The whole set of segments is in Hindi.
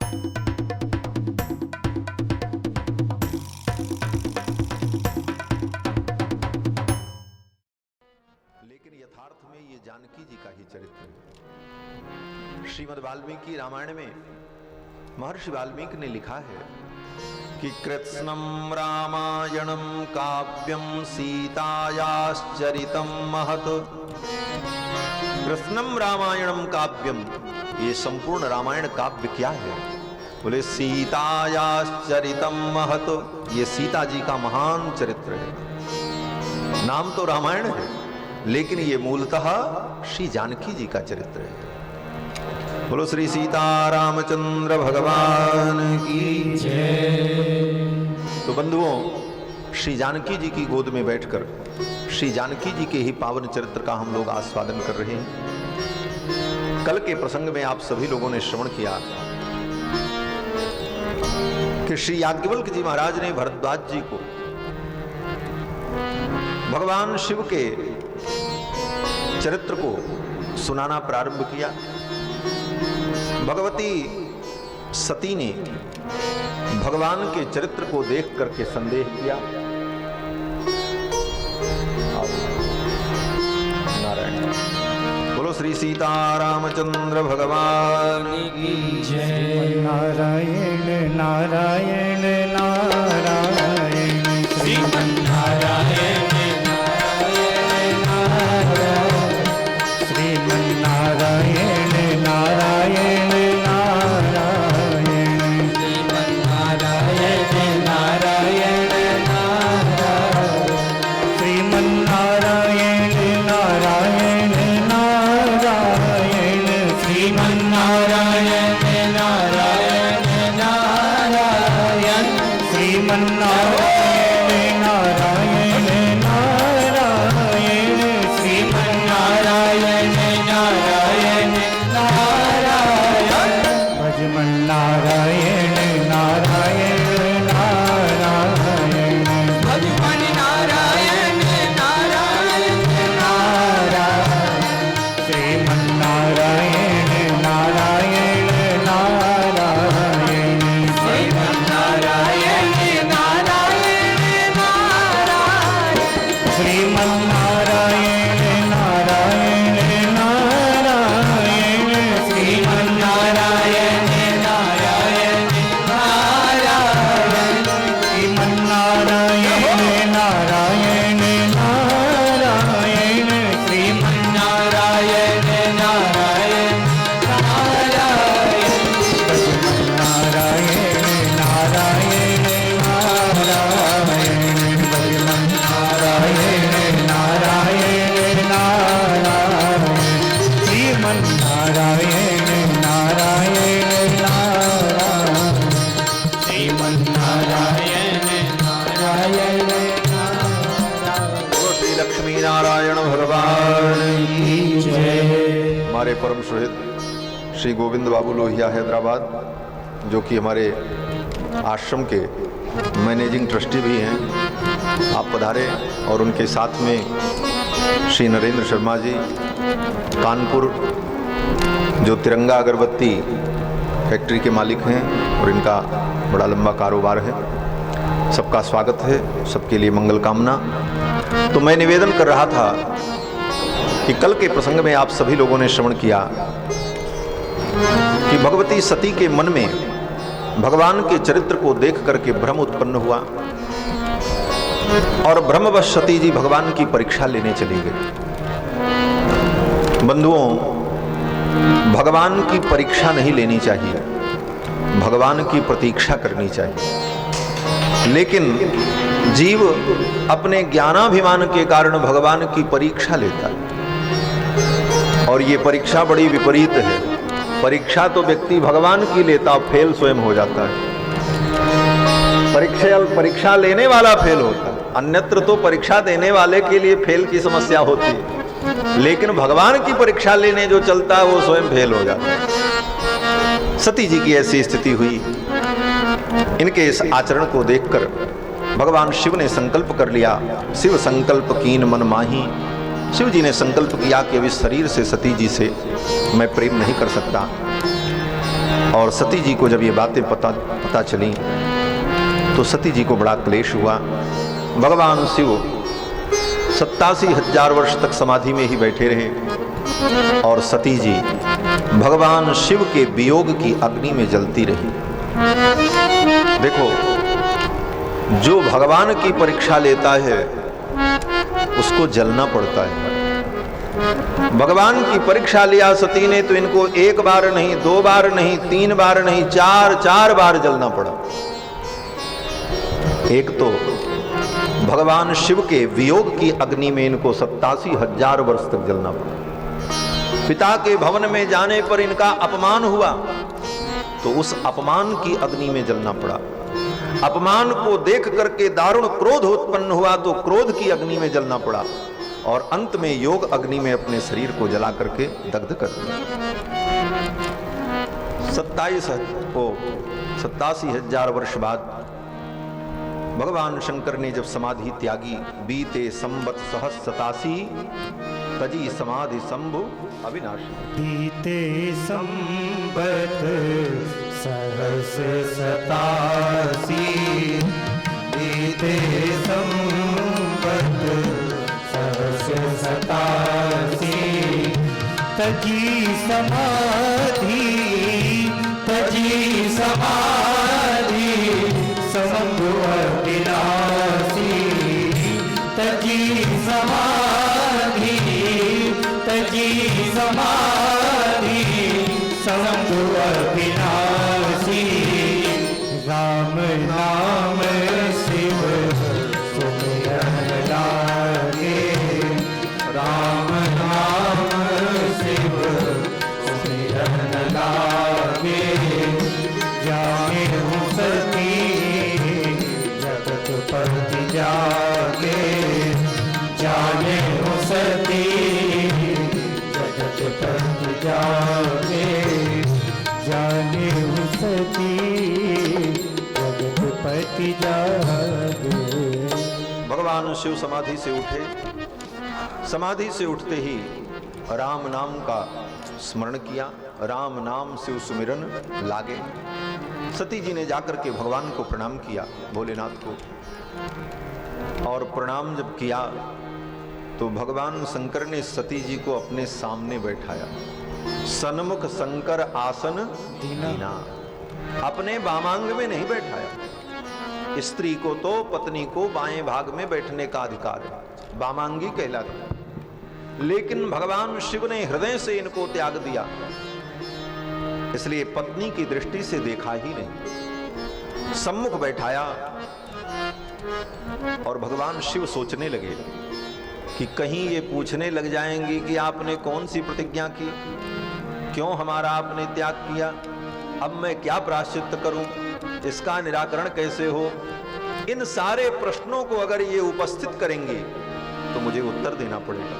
लेकिन यथार्थ में ये जानकी जी का ही चरित्र है। श्रीमद् वाल्मीकि रामायण में महर्षि वाल्मीकि ने लिखा है कि कृत्स्नम रामायणम काव्यम सीतायाश्चरितम महत। कृत्स्नम रामायणम काव्यम, ये संपूर्ण रामायण काव्य क्या है? बोले सीतायाश्चरितम महत, ये सीता जी का महान चरित्र है। नाम तो रामायण है, लेकिन ये मूलतः श्री जानकी जी का चरित्र है। बोलो श्री सीता रामचंद्र भगवान की जय। तो बंधुओं, श्री जानकी जी की गोद में बैठकर श्री जानकी जी के ही पावन चरित्र का हम लोग आस्वादन कर रहे हैं। कल के प्रसंग में आप सभी लोगों ने श्रवण किया कि श्री याज्ञवल्क्य जी महाराज ने भरद्वाज जी को भगवान शिव के चरित्र को सुनाना प्रारंभ किया। भगवती सती ने भगवान के चरित्र को देख करके संदेह किया। नारायण बोलो श्री सीता रामचंद्र भगवान की जय। नारायण नारायण नारायण श्रीमन्नारायण श्रीमन्नारायण नारायण नारायण श्रीमन्नारायण नारायण नारायण श्रीमन्नारायण नारायण नारायण श्रीमन्नारायण नारायण नारायण श्रीमन्नारायण नारायण नारायण श्रीमन्नारायण नारायण नारायण भजमन नारायण नारायण नारायण भजमन नारायण नारायण नारायण श्रीमन्नारायण नारायण नारायण श्रीमन्नारायण नारायण नारायण श्रीमन्नारायण नारायण नारायण श्रीमन्नारायण नारायण नारायण श्रीमन्नारायण नारायण नारायण श्रीमन्नारायण नारायण नारायण नारायण नारायण नारायण नारायण नारायण नारायण श्रीमन्नारायण नारायण नारायण श्रीमन्नारायण नारायण बोलो श्री लक्ष्मी नारायण भगवान की जय। हमारे परम सुहित श्री गोविंद बाबू लोहिया हैदराबाद, जो कि हमारे आश्रम के मैनेजिंग ट्रस्टी भी हैं, आप पधारे। और उनके साथ में श्री नरेंद्र शर्मा जी कानपुर, जो तिरंगा अगरबत्ती फैक्ट्री के मालिक हैं और इनका बड़ा लंबा कारोबार है। सबका स्वागत है, सबके लिए मंगल कामना। तो मैं निवेदन कर रहा था कि कल के प्रसंग में आप सभी लोगों ने श्रवण किया कि भगवती सती के मन में भगवान के चरित्र को देख करके भ्रम उत्पन्न हुआ और भ्रमवश सती जी भगवान की परीक्षा लेने चली गई। बंधुओं, भगवान की परीक्षा नहीं लेनी चाहिए, भगवान की प्रतीक्षा करनी चाहिए। लेकिन जीव अपने ज्ञानाभिमान के कारण भगवान की परीक्षा लेता है, और ये परीक्षा बड़ी विपरीत है। परीक्षा तो व्यक्ति भगवान की लेता, फेल स्वयं हो जाता है। परीक्षा लेने वाला फेल होता है, अन्यत्र तो परीक्षा देने वाले के लिए फेल की समस्या होती है, लेकिन भगवान की परीक्षा लेने जो चलता है वो स्वयं फेल हो जाता है। सती जी की ऐसी स्थिति हुई। इनके इस आचरण को देखकर भगवान शिव ने संकल्प कर लिया। शिव संकल्प कीन मन माही। शिव जी ने संकल्प किया कि अब इस शरीर से सती जी से मैं प्रेम नहीं कर सकता। और सती जी को जब ये बातें पता चली तो सती जी को बड़ा क्लेश हुआ। भगवान शिव 87,000 वर्ष तक समाधि में ही बैठे रहे और सती जी भगवान शिव के वियोग की अग्नि में जलती रही। देखो, जो भगवान की परीक्षा लेता है उसको जलना पड़ता है। भगवान की परीक्षा लिया सती ने तो इनको एक बार नहीं, 2 बार नहीं, 3 बार नहीं, 4 बार जलना पड़ा। एक तो भगवान शिव के वियोग की अग्नि में इनको 87,000 वर्ष तक जलना पड़ा। पिता के भवन में जाने पर इनका अपमान हुआ तो उस अपमान की अग्नि में जलना पड़ा। अपमान को देख करके दारुण क्रोध उत्पन्न हुआ तो क्रोध की अग्नि में जलना पड़ा और अंत में योग अग्नि में अपने शरीर को जला करके दग्ध कर दिया। 87,000 वर्ष बाद भगवान शंकर ने जब समाधि त्यागी, बीते संवत 87 तजी समाधि शंभु अविनाशी। बीते संवत 87, बीते संवत 87, तजी समाधि शंभु अविनाशी। तजी समाधि शंभु अविनाशी। राम नाम शिव सुमिरन लागे, राम नाम शिव सुमिरन लागे। जाने सती जगत पति जागे, जाने सती जगत पति जागे, जाने सती जगत पति जागे। भगवान शिव समाधि से उठे। समाधि से उठते ही राम नाम का स्मरण किया, राम नाम शिव सुमिरन लागे। सती जी ने जाकर के भगवान को प्रणाम किया, भोलेनाथ को, और प्रणाम जब किया तो भगवान शंकर ने सती जी को अपने सामने बैठाया। सन्मुख शंकर आसन दीना, अपने वामांग में नहीं बैठाया। स्त्री को तो पत्नी को बाएं भाग में बैठने का अधिकार है, वामांगी कहलाता है, लेकिन भगवान शिव ने हृदय से इनको त्याग दिया, इसलिए पत्नी की दृष्टि से देखा ही नहीं, सम्मुख बैठाया। और भगवान शिव सोचने लगे कि कहीं ये पूछने लग जाएंगी कि आपने कौन सी प्रतिज्ञा की, क्यों हमारा आपने त्याग किया, अब मैं क्या प्रायश्चित करूं, इसका निराकरण कैसे हो। इन सारे प्रश्नों को अगर ये उपस्थित करेंगे तो मुझे उत्तर देना पड़ेगा,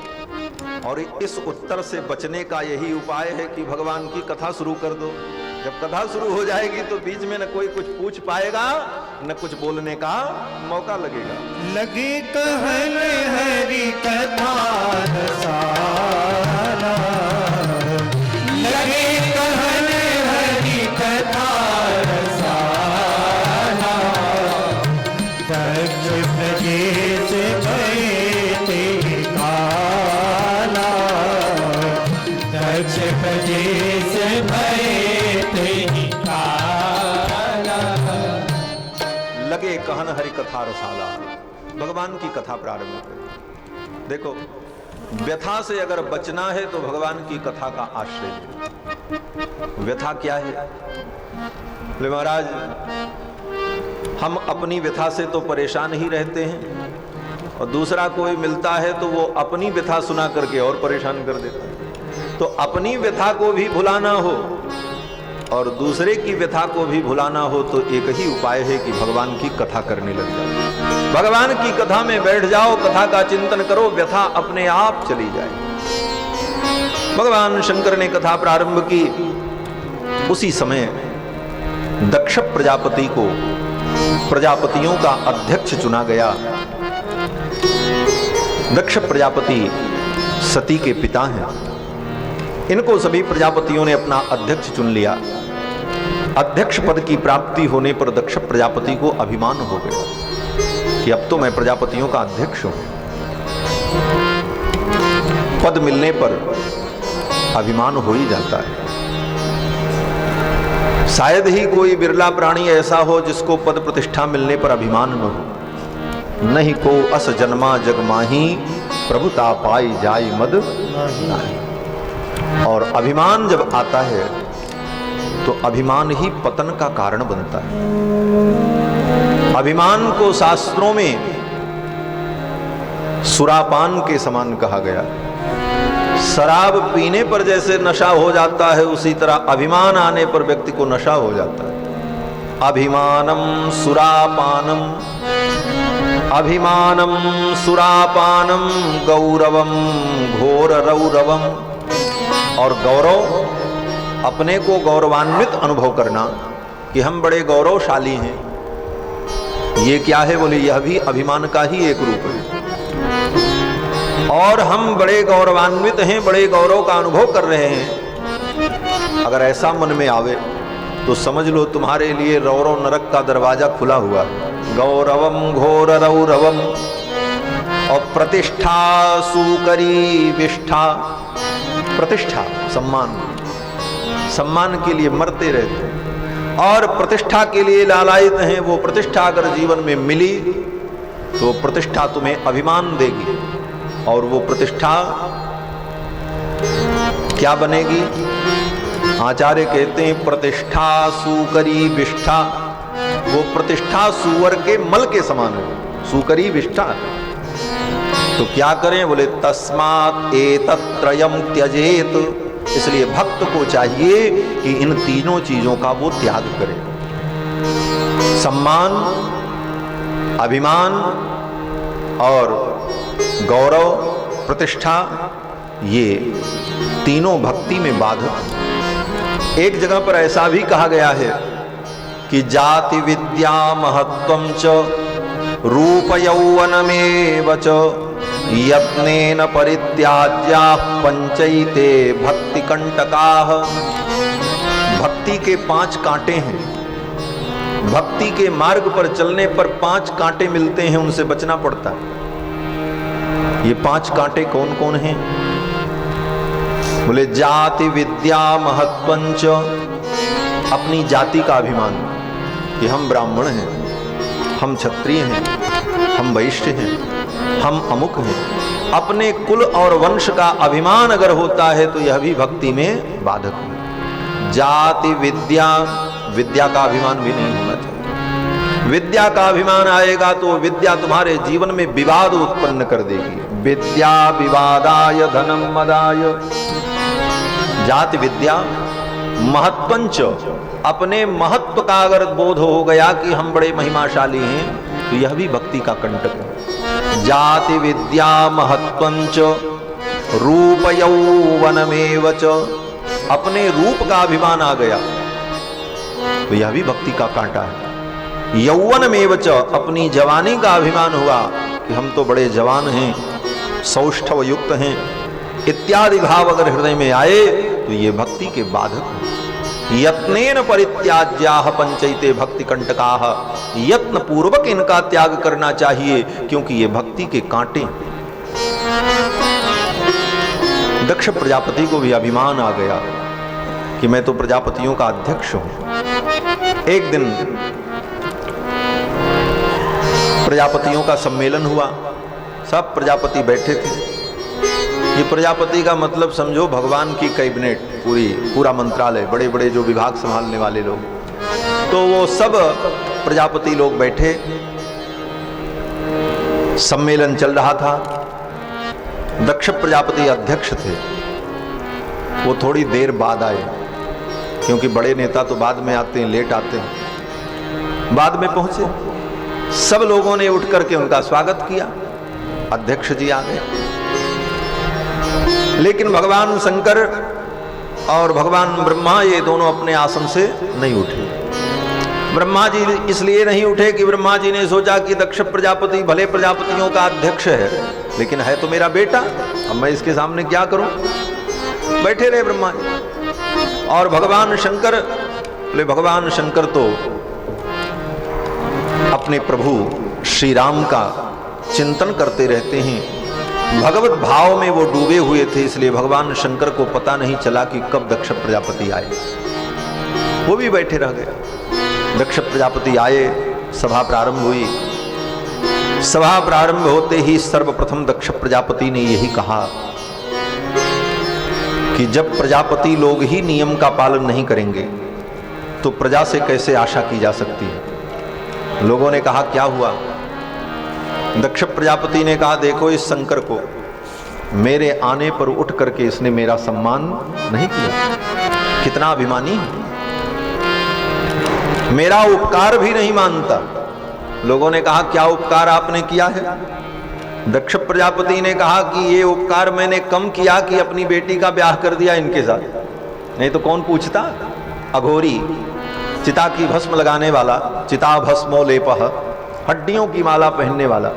और इस उत्तर से बचने का यही उपाय है कि भगवान की कथा शुरू कर दो। जब कथा शुरू हो जाएगी तो बीच में न कोई कुछ पूछ पाएगा, न कुछ बोलने का मौका लगेगा। लगे कहने हरि कथा रसाला, लगे कहने हरि कथा रसाला। दक्ष प्रजेश भयते काला, दक्ष प्रजेश भयते काला। लगे कहन हरि कथा रसाला, भगवान की कथा प्रारंभ करें। देखो, व्यथा से अगर बचना है तो भगवान की कथा का आश्रय लेना। व्यथा क्या है? बोले महाराज, हम अपनी व्यथा से तो परेशान ही रहते हैं, और दूसरा कोई मिलता है तो वो अपनी व्यथा सुना करके और परेशान कर देता है। तो अपनी व्यथा को भी भुलाना हो और दूसरे की व्यथा को भी भुलाना हो तो एक ही उपाय है कि भगवान की कथा करने लग जाओ। भगवान की कथा में बैठ जाओ, कथा का चिंतन करो, व्यथा अपने आप चली जाए। भगवान शंकर ने कथा प्रारंभ की। उसी समय दक्ष प्रजापति को प्रजापतियों का अध्यक्ष चुना गया। दक्ष प्रजापति सती के पिता हैं। इनको सभी प्रजापतियों ने अपना अध्यक्ष चुन लिया। अध्यक्ष पद की प्राप्ति होने पर दक्ष प्रजापति को अभिमान हो गया कि अब तो मैं प्रजापतियों का अध्यक्ष हूं। पद मिलने पर अभिमान हो ही जाता है। शायद ही कोई बिरला प्राणी ऐसा हो जिसको पद प्रतिष्ठा मिलने पर अभिमान न हो। नहीं को अस जन्मा जग माही, प्रभुता पाई जाई मद नाही। और अभिमान जब आता है तो अभिमान ही पतन का कारण बनता है। अभिमान को शास्त्रों में सुरापान के समान कहा गया। शराब पीने पर जैसे नशा हो जाता है, उसी तरह अभिमान आने पर व्यक्ति को नशा हो जाता है। अभिमानम सुरापानम, अभिमानम सुरापानम गौरवम घोर रौरवम। और गौरव, अपने को गौरवान्वित अनुभव करना कि हम बड़े गौरवशाली हैं, ये क्या है? बोले यह भी अभिमान का ही एक रूप है। और हम बड़े गौरवान्वित हैं, बड़े गौरव का अनुभव कर रहे हैं, अगर ऐसा मन में आवे तो समझ लो तुम्हारे लिए रौरव नरक का दरवाजा खुला हुआ है। गौरवम घोर रौरवम। और प्रतिष्ठा सुकरी विष्ठा। प्रतिष्ठा सम्मान, सम्मान के लिए मरते रहते हैं और प्रतिष्ठा के लिए लालायित हैं। वो प्रतिष्ठा अगर जीवन में मिली तो प्रतिष्ठा तुम्हें अभिमान देगी। और वो प्रतिष्ठा क्या बनेगी? आचार्य कहते हैं प्रतिष्ठा सुकरी विष्ठा। वो प्रतिष्ठा सुअर के मल के समान है, सुकरी विष्ठा। तो क्या करें? बोले तस्मात् एतत्त्रयम् त्यजेत। इसलिए भक्त को चाहिए कि इन तीनों चीजों का वो त्याग करे। सम्मान, अभिमान और गौरव प्रतिष्ठा, ये तीनों भक्ति में बाधक। एक जगह पर ऐसा भी कहा गया है कि जाति विद्या महत्वं च रूप यौवनमेव च यत्नेन परित्याज्याः पंचैते भक्ति कंटकाः। भक्ति के 5 कांटे हैं। भक्ति के मार्ग पर चलने पर 5 कांटे मिलते हैं, उनसे बचना पड़ता है। ये 5 कांटे कौन कौन हैं? बोले जाति विद्या महत्वं च। अपनी जाति का अभिमान कि हम ब्राह्मण हैं, हम क्षत्रिय हैं, हम वैश्य हैं, हम अमुक हैं। अपने कुल और वंश का अभिमान अगर होता है तो यह भी भक्ति में बाधक है। जाति विद्या, विद्या का अभिमान भी नहीं होना चाहिए। विद्या का अभिमान आएगा तो विद्या तुम्हारे जीवन में विवाद उत्पन्न कर देगी। विद्या विवादाय धनम मदाय। जाति विद्या महत्वंच। अपने महत्व का अगर बोध हो गया कि हम बड़े महिमाशाली हैं तो यह भी भक्ति का कंटक है। जाति विद्या महत्वंच रूप यौवनमेव च। अपने रूप का अभिमान आ गया तो यह भी भक्ति का कांटा है। यौवनमेव च। अपनी जवानी का अभिमान हुआ कि हम तो बड़े जवान हैं, सौष्ठव युक्त हैं, इत्यादि भाव अगर हृदय में आए तो ये भक्ति के बाधक हैं। यत्नेन परित्याज्याः पंचैते भक्ति कंटकाः। यत्न पूर्वक इनका त्याग करना चाहिए क्योंकि ये भक्ति के कांटे। दक्ष प्रजापति को भी अभिमान आ गया कि मैं तो प्रजापतियों का अध्यक्ष हूं। एक दिन प्रजापतियों का सम्मेलन हुआ, सब प्रजापति बैठे थे। ये प्रजापति का मतलब समझो भगवान की कैबिनेट, पूरा मंत्रालय, बड़े बड़े जो विभाग संभालने वाले लोग, तो वो सब प्रजापति लोग बैठे, सम्मेलन चल रहा था। दक्ष प्रजापति अध्यक्ष थे। वो थोड़ी देर बाद आए क्योंकि बड़े नेता तो बाद में आते हैं, लेट आते हैं। बाद में पहुंचे, सब लोगों ने उठ करके उनका स्वागत किया। अध्यक्ष जी आ गए, लेकिन भगवान शंकर और भगवान ब्रह्मा ये दोनों अपने आसन से नहीं उठे। ब्रह्मा जी इसलिए नहीं उठे कि ब्रह्मा जी ने सोचा कि दक्ष प्रजापति भले प्रजापतियों का अध्यक्ष है, लेकिन है तो मेरा बेटा, अब मैं इसके सामने क्या करूं। बैठे रहे ब्रह्मा जी। और भगवान शंकर बोले भगवान शंकर तो अपने प्रभु श्री राम का चिंतन करते रहते हैं, भगवत भाव में वो डूबे हुए थे, इसलिए भगवान शंकर को पता नहीं चला कि कब दक्ष प्रजापति आए। वो भी बैठे रह गए। दक्ष प्रजापति आए, सभा प्रारंभ हुई। सभा प्रारंभ होते ही सर्वप्रथम दक्ष प्रजापति ने यही कहा कि जब प्रजापति लोग ही नियम का पालन नहीं करेंगे तो प्रजा से कैसे आशा की जा सकती है। लोगों ने कहा क्या हुआ? दक्ष प्रजापति ने कहा देखो इस शंकर को मेरे आने पर उठ करके इसने मेरा सम्मान नहीं किया, कितना अभिमानी है, मेरा उपकार भी नहीं मानता। लोगों ने कहा क्या उपकार आपने किया है? दक्ष प्रजापति ने कहा कि ये उपकार मैंने कम किया कि अपनी बेटी का ब्याह कर दिया इनके साथ, नहीं तो कौन पूछता। अघोरी, चिता की भस्म लगाने वाला, चिता भस्मो लेपह, हड्डियों की माला पहनने वाला,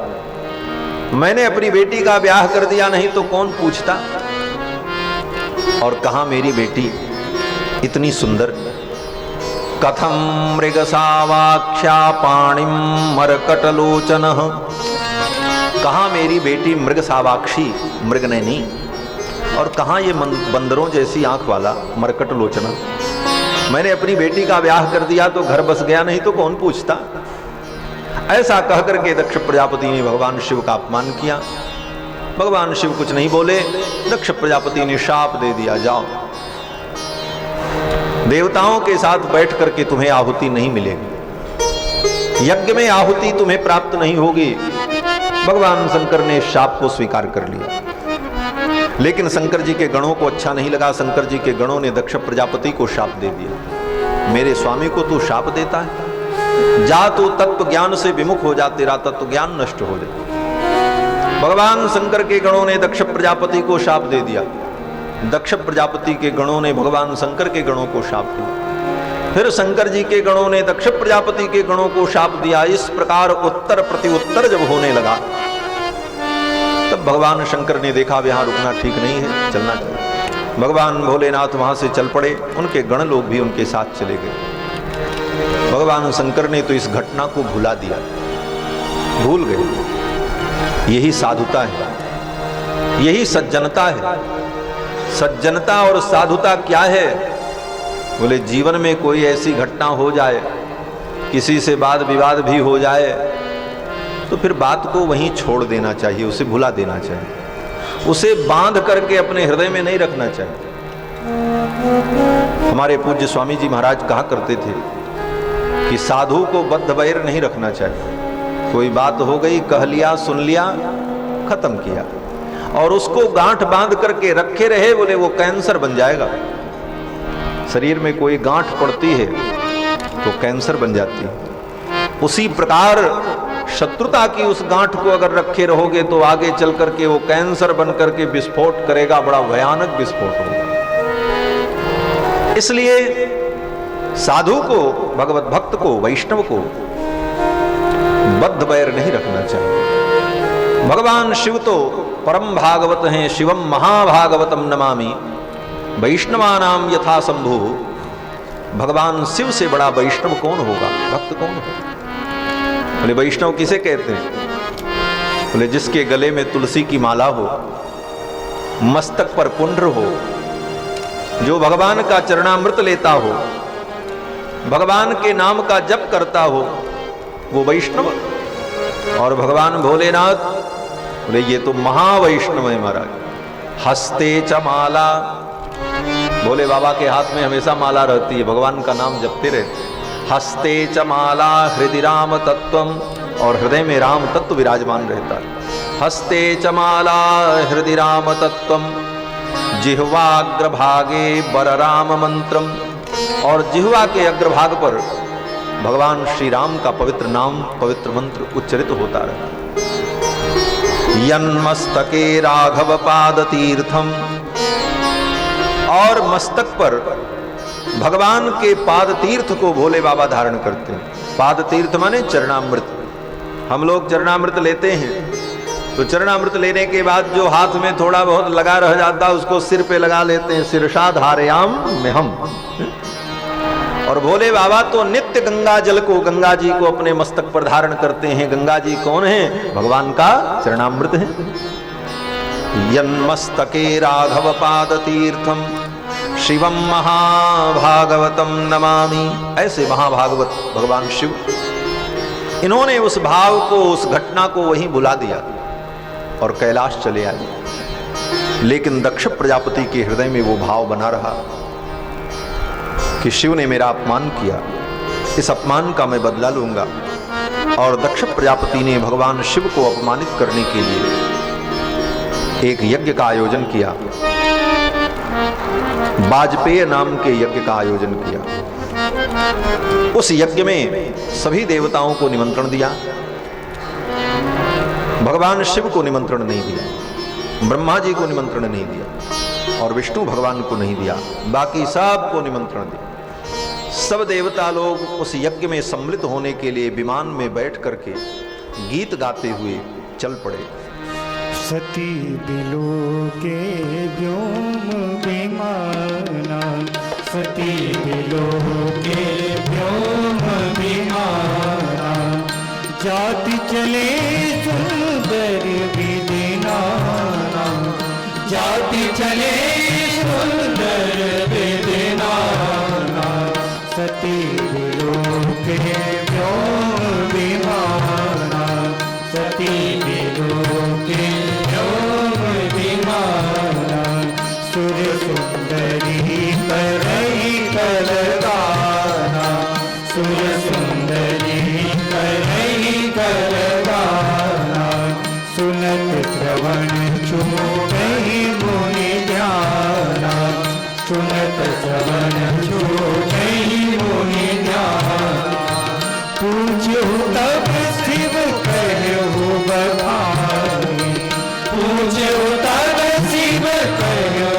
मैंने अपनी बेटी का ब्याह कर दिया, नहीं तो कौन पूछता। और कहा मेरी बेटी इतनी सुंदर, कथम मृगसावाख्या पाणिम मरकटलोचन, कहा मेरी बेटी मृगसावाक्षी मृगनयनी, और कहा ये बंदरों जैसी आंख वाला मरकट लोचना। मैंने अपनी बेटी का ब्याह कर दिया तो घर बस गया, नहीं तो कौन पूछता। ऐसा कहकर के दक्ष प्रजापति ने भगवान शिव का अपमान किया। भगवान शिव कुछ नहीं बोले। दक्ष प्रजापति ने शाप दे दिया, जाओ देवताओं के साथ बैठ करके तुम्हें आहुति नहीं मिलेगी, यज्ञ में आहुति तुम्हें प्राप्त नहीं होगी। भगवान शंकर ने शाप को स्वीकार कर लिया, लेकिन शंकर जी के गणों को अच्छा नहीं लगा। शंकर जी के गणों ने दक्ष प्रजापति को शाप दे दिया। मेरे स्वामी को तू शाप देता है, जा तू तत्व ज्ञान से विमुख हो जा, तेरा तत्व ज्ञान नष्ट हो जाए। भगवान शंकर के गणों ने दक्ष प्रजापति को शाप दे दिया। दक्ष प्रजापति के गणों ने भगवान शंकर के गणों को शाप दिया। फिर शंकर जी के गणों ने दक्ष प्रजापति के गणों को शाप दिया। इस प्रकार उत्तर प्रति उत्तर जब होने लगा तब भगवान शंकर ने देखा यहां रुकना ठीक नहीं है, चलना चाहिए। भगवान भोलेनाथ वहां से चल पड़े, उनके गण लोग भी उनके साथ चले गए। भगवान शंकर ने तो इस घटना को भुला दिया, भूल गए। यही साधुता है, यही सज्जनता है। सज्जनता और साधुता क्या है? बोले जीवन में कोई ऐसी घटना हो जाए, किसी से वाद विवाद भी हो जाए, तो फिर बात को वहीं छोड़ देना चाहिए, उसे भुला देना चाहिए, उसे बांध करके अपने हृदय में नहीं रखना चाहिए। हमारे पूज्य स्वामी जी महाराज कहा करते थे कि साधु को बद्ध बैर नहीं रखना चाहिए। कोई बात हो गई, कह लिया, सुन लिया, खत्म किया, और उसको गांठ बांध करके रखे रहे, बोले वो कैंसर बन जाएगा। शरीर में कोई गांठ पड़ती है तो कैंसर बन जाती है। उसी प्रकार शत्रुता की उस गांठ को अगर रखे रहोगे तो आगे चल करके वो कैंसर बन करके विस्फोट करेगा, बड़ा भयानक विस्फोट होगा। इसलिए साधु को, भगवत भक्त को, वैष्णव को बद्ध बैर नहीं रखना चाहिए। भगवान शिव तो परम भागवत हैं, शिवम महाभागवतम नमामि वैष्णवानाम यथा शंभु। भगवान शिव से बड़ा वैष्णव कौन होगा, भक्त कौन होगा? बोले वैष्णव किसे कहते हैं? बोले जिसके गले में तुलसी की माला हो, मस्तक पर पुंड्र हो, जो भगवान का चरणामृत लेता हो, भगवान के नाम का जप करता हो, वो वैष्णव। और भगवान भोलेनाथ बोले ये तो महावैष्णव है महाराज। हस्ते च माला, भोले बाबा के हाथ में हमेशा माला रहती है, भगवान का नाम जपते रहते। हस्ते च माला हृदय राम तत्वम, और हृदय में राम तत्व विराजमान रहता है। हस्ते च माला हृदय राम तत्वम, जिह्वाग्रभागे बलराम मंत्रम, और जिह्वा के अग्रभाग पर भगवान श्री राम का पवित्र नाम, पवित्र मंत्र उच्चरित होता रहता। यन्मस्तके राघव पाद तीर्थम, और मस्तक पर भगवान के पाद तीर्थ को भोले बाबा धारण करते हैं। पाद तीर्थ माने चरणामृत। हम लोग चरणामृत लेते हैं तो चरणामृत लेने के बाद जो हाथ में थोड़ा बहुत लगा रह जाता है उसको सिर पे लगा लेते हैं, सिरसा धारयाम में हम। और भोले बाबा तो नित्य गंगा जल को, गंगा जी को अपने मस्तक पर धारण करते हैं। गंगा जी कौन है? भगवान का चरणामृत है। यन्मस्तके राघव पाद तीर्थम शिवम महाभागवतम नमामि। ऐसे महाभागवत भगवान शिव, इन्होंने उस भाव को, उस घटना को वहीं बुला दिया और कैलाश चले आए। लेकिन दक्ष प्रजापति के हृदय में वो भाव बना रहा कि शिव ने मेरा अपमान किया, इस अपमान का मैं बदला लूंगा। और दक्ष प्रजापति ने भगवान शिव को अपमानित करने के लिए एक यज्ञ का आयोजन किया। वाजपेय नाम के यज्ञ का आयोजन किया। उस यज्ञ में सभी देवताओं को निमंत्रण दिया, भगवान शिव को निमंत्रण नहीं दिया, ब्रह्मा जी को निमंत्रण नहीं दिया और विष्णु भगवान को नहीं दिया, बाकी सबको निमंत्रण दिया। सब देवता लोग उस यज्ञ में सम्मिलित होने के लिए विमान में बैठ करके गीत गाते हुए चल पड़े। सती बिलो के व्योम विमाना, सती बिलो के व्योम विमाना, जाति चले सुंदर विदिनाना, जाति चले सुंदर विदिनाना, सती बिलो के व्योम विमाना, सती बिलो के सुर सुंदरी करई करगाना, सुर सुंदरी करई करगाना, सुनत श्रवण छूटहि मुनि ध्याना, सुनत श्रवण छूटहि मुनि ध्याना, पूज्यो तब शिव कहु बखानी, पूज्यो तब शिव कहु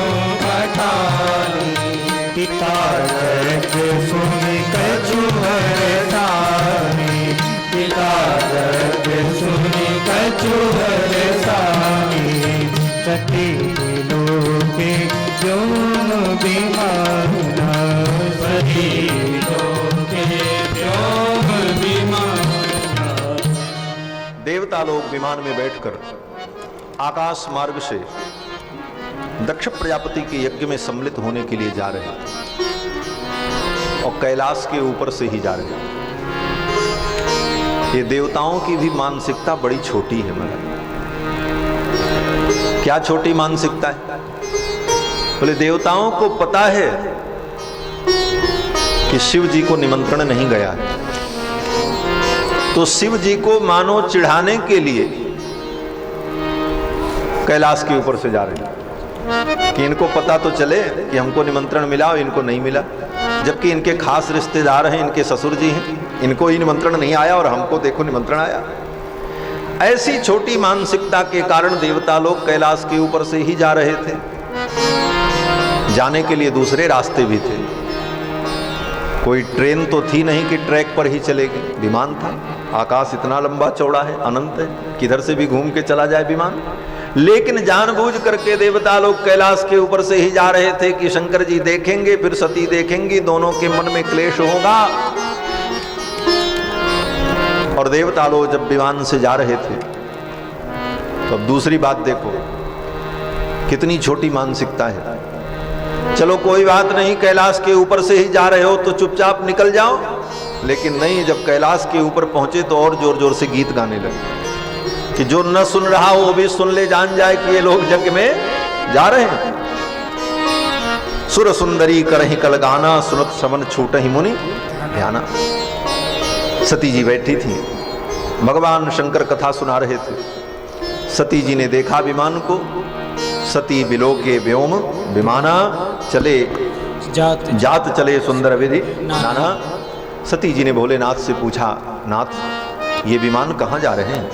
बखानी, पिता जग सुन कछु हरसानी, पिता जग सुन कछु हरसानी, सती लोके व्योम विमाना, सती लोके व्योम विमाना। देवता लोग विमान में बैठकर आकाश मार्ग से दक्ष प्रजापति के यज्ञ में सम्मिलित होने के लिए जा रहे हैं और कैलाश के ऊपर से ही जा रहे हैं। ये देवताओं की भी मानसिकता बड़ी छोटी है। मगर क्या छोटी मानसिकता है? बोले देवताओं को पता है कि शिव जी को निमंत्रण नहीं गया है, तो शिव जी को मानो चिढ़ाने के लिए कैलाश के ऊपर से जा रहे हैं कि इनको पता तो चले कि हमको निमंत्रण मिला और इनको नहीं मिला, जबकि इनके खास रिश्तेदार हैं, इनके ससुर जी हैं, इनको ही निमंत्रण नहीं आया और हमको देखो निमंत्रण आया। ऐसी छोटी मानसिकता के कारण देवता लोग कैलाश के ऊपर से ही जा रहे थे। जाने के लिए दूसरे रास्ते भी थे, कोई ट्रेन तो थी नहीं कि ट्रैक पर ही चलेगी, विमान था। आकाश इतना लंबा चौड़ा है, अनंत है, किधर से भी घूम के चला जाए विमान। लेकिन जानबूझ करके देवता लोग कैलाश के ऊपर से ही जा रहे थे कि शंकर जी देखेंगे, फिर सती देखेंगी, दोनों के मन में क्लेश होगा। और देवता लोग जब विमान से जा रहे थे तो अब दूसरी बात देखो, कितनी छोटी मानसिकता है। चलो कोई बात नहीं, कैलाश के ऊपर से ही जा रहे हो तो चुपचाप निकल जाओ। लेकिन नहीं, जब कैलाश के ऊपर पहुंचे तो और जोर जोर से गीत गाने लगे कि जो न सुन रहा हो वो भी सुन ले, जान जाए कि ये लोग यज्ञ में जा रहे हैं। सुर सुंदरी करहि कल गाना, सुनत श्रवण छूटहि मुनि ध्याना। सती जी बैठी थी, भगवान शंकर कथा सुना रहे थे। सती जी ने देखा विमान को, सती बिलो के व्योम विमाना, चले जात चले सुंदर विधि नाना। सती जी ने भोलेनाथ से पूछा, नाथ ये विमान कहाँ जा रहे हैं?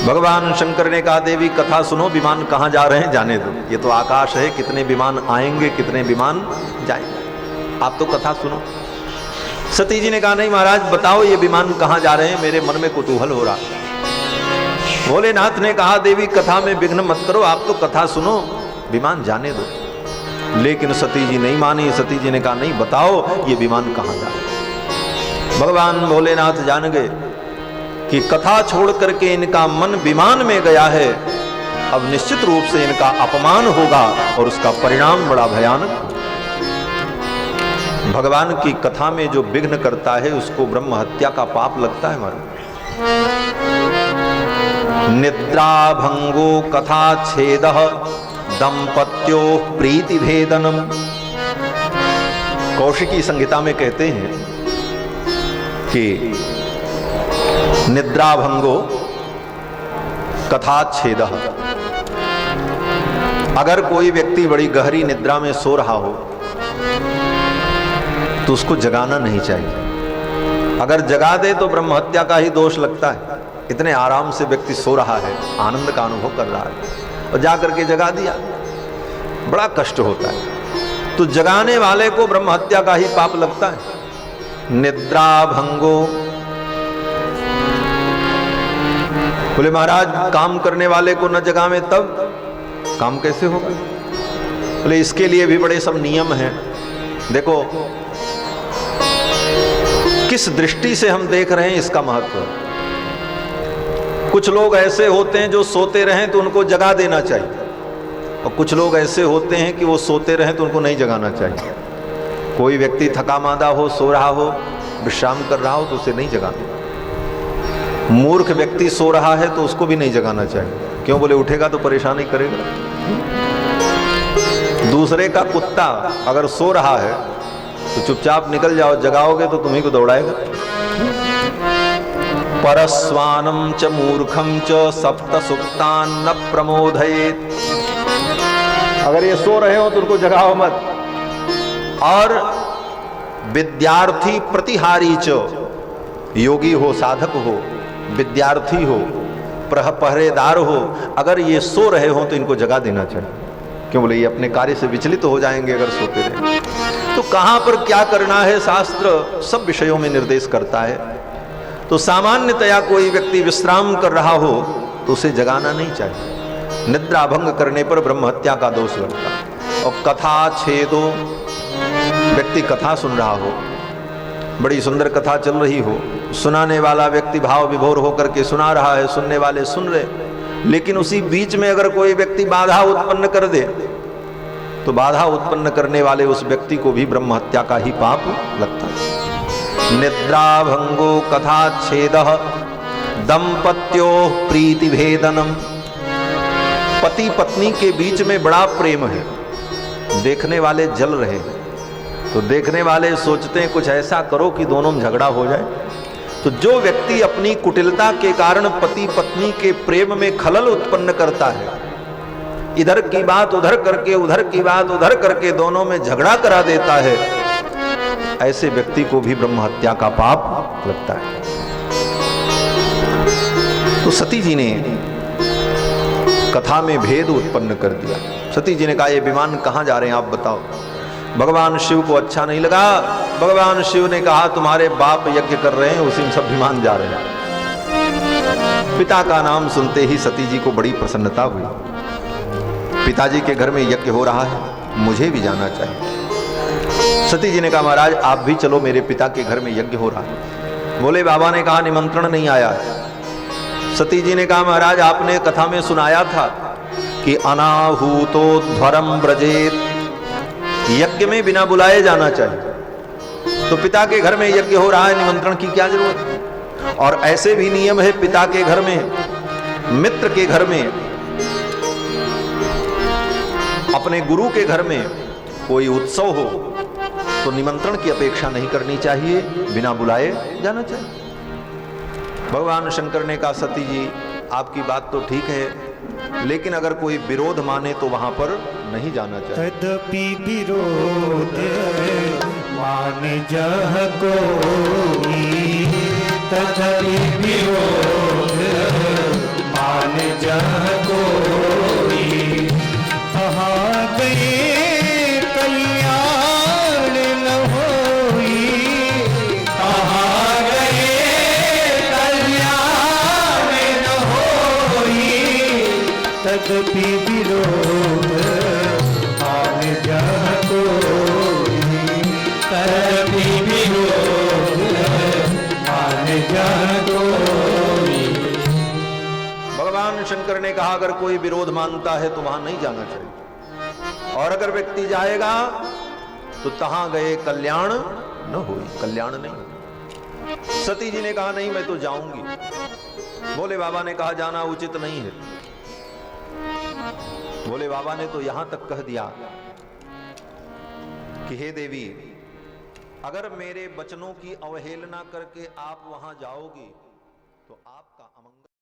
भगवान शंकर ने कहा, देवी कथा सुनो, विमान कहाँ जा रहे हैं जाने दो, ये तो आकाश है, कितने विमान आएंगे कितने विमान जाएंगे, आप तो कथा सुनो। सती जी ने कहा, नहीं महाराज बताओ ये विमान कहाँ जा रहे हैं, मेरे मन में कुतूहल हो रहा। भोलेनाथ ने कहा, देवी कथा में विघ्न मत करो, आप तो कथा सुनो, विमान जाने दो। लेकिन सती जी नहीं मानी। सती जी ने कहा नहीं, बताओ ये विमान कहाँ जा रहा है। भगवान भोलेनाथ जान गए कि कथा छोड़ करके इनका मन विमान में गया है, अब निश्चित रूप से इनका अपमान होगा और उसका परिणाम बड़ा भयानक। भगवान की कथा में जो विघ्न करता है उसको ब्रह्म हत्या का पाप लगता है। हमारा निद्रा भंगो कथा छेद दंपत्यो प्रीति भेदनम। कौशिकी संहिता में कहते हैं कि निद्रा भंगो कथा छेद। अगर कोई व्यक्ति बड़ी गहरी निद्रा में सो रहा हो तो उसको जगाना नहीं चाहिए। अगर जगा दे तो ब्रह्म हत्या का ही दोष लगता है। इतने आराम से व्यक्ति सो रहा है, आनंद का अनुभव कर रहा है और जा करके जगा दिया, बड़ा कष्ट होता है। तो जगाने वाले को ब्रह्म हत्या का ही पाप लगता है। निद्रा भंगो, बोले महाराज काम करने वाले को न जगावे तब काम कैसे होगा? बोले इसके लिए भी बड़े सब नियम हैं। देखो किस दृष्टि से हम देख रहे हैं इसका महत्व। कुछ लोग ऐसे होते हैं जो सोते रहें तो उनको जगा देना चाहिए, और कुछ लोग ऐसे होते हैं कि वो सोते रहें तो उनको नहीं जगाना चाहिए। कोई व्यक्ति थका मांदा हो, सो रहा हो, विश्राम कर रहा हो तो उसे नहीं जगाना। मूर्ख व्यक्ति सो रहा है तो उसको भी नहीं जगाना चाहिए। क्यों? बोले उठेगा तो परेशानी करेगा। दूसरे का कुत्ता अगर सो रहा है तो चुपचाप निकल जाओ, जगाओगे तो तुम्ही को दौड़ाएगा। परस्वानम च मूर्खम च सप्त सुप्तान न प्रमोदयेत। अगर ये सो रहे हो तो उनको जगाओ मत। और विद्यार्थी प्रतिहारी च, योगी हो, साधक हो, विद्यार्थी हो, पहरेदार हो, अगर ये सो रहे हो तो इनको जगा देना चाहिए। क्यों? बोले ये अपने कार्य से विचलित हो जाएंगे अगर सोते रहे। तो कहां पर क्या करना है शास्त्र सब विषयों में निर्देश करता है। तो सामान्यतया कोई व्यक्ति विश्राम कर रहा हो तो उसे जगाना नहीं चाहिए। निद्रा भंग करने पर ब्रह्म हत्या का दोष लगता है। और कथा छेदो, व्यक्ति कथा सुन रहा हो, बड़ी सुंदर कथा चल रही हो, सुनाने वाला व्यक्ति भाव विभोर होकर के सुना रहा है, सुनने वाले सुन रहे, लेकिन उसी बीच में अगर कोई व्यक्ति बाधा उत्पन्न कर दे तो बाधा उत्पन्न करने वाले उस व्यक्ति को भी ब्रह्म हत्या का ही पाप लगता है। निद्रा भंगो कथा छेद दंपत्यो प्रीति भेदनम। पति पत्नी के बीच में बड़ा प्रेम है, देखने वाले जल रहे हैं, तो देखने वाले सोचते हैं कुछ ऐसा करो कि दोनों में झगड़ा हो जाए। तो जो व्यक्ति अपनी कुटिलता के कारण पति पत्नी के प्रेम में खलल उत्पन्न करता है, इधर की बात उधर करके, उधर की बात उधर करके दोनों में झगड़ा करा देता है, ऐसे व्यक्ति को भी ब्रह्म हत्या का पाप लगता है। तो सती जी ने कथा में भेद उत्पन्न कर दिया। सती जी ने कहा ये विमान कहां जा रहे हैं आप बताओ। भगवान शिव को अच्छा नहीं लगा। भगवान शिव ने कहा तुम्हारे बाप यज्ञ कर रहे हैं, उसी में सब विमान जा रहे हैं। पिता का नाम सुनते ही सती जी को बड़ी प्रसन्नता हुई। पिताजी के घर में यज्ञ हो रहा है, मुझे भी जाना चाहिए। सती जी ने कहा महाराज आप भी चलो, मेरे पिता के घर में यज्ञ हो रहा है। बोले बाबा ने कहा निमंत्रण नहीं आया है। सती जी ने कहा महाराज आपने कथा में सुनाया था कि अनाहूतो ध्वरम ब्रजेत, यज्ञ में बिना बुलाए जाना चाहिए। तो पिता के घर में यज्ञ हो रहा है, निमंत्रण की क्या जरूरत है? और ऐसे भी नियम है पिता के घर में, मित्र के घर में, अपने गुरु के घर में कोई उत्सव हो तो निमंत्रण की अपेक्षा नहीं करनी चाहिए, बिना बुलाए जाना चाहिए। भगवान शंकर ने कहा सती जी आपकी बात तो ठीक है, लेकिन अगर कोई विरोध माने तो वहां पर नहीं जाना चाहिए। तदपि विरोध मान जह कोई, तदपि विरोध मान जह कोई, कहाँ गए कल्याण न होई, कहाँ गए कल्याण न होई, तदपि विरोध मान जह भी विरोध मान जह कोई। भगवान शंकर ने कहा अगर कोई विरोध मानता है तो वहां नहीं जाना चाहिए, और अगर व्यक्ति जाएगा तो तहां गए कल्याण न होई, कल्याण नहीं होई। सती जी ने कहा नहीं मैं तो जाऊंगी। भोले बाबा ने कहा जाना उचित नहीं है। भोले बाबा ने तो यहां तक कह दिया कि हे देवी, अगर मेरे वचनों की अवहेलना करके आप वहां जाओगी तो आपका अमंगल।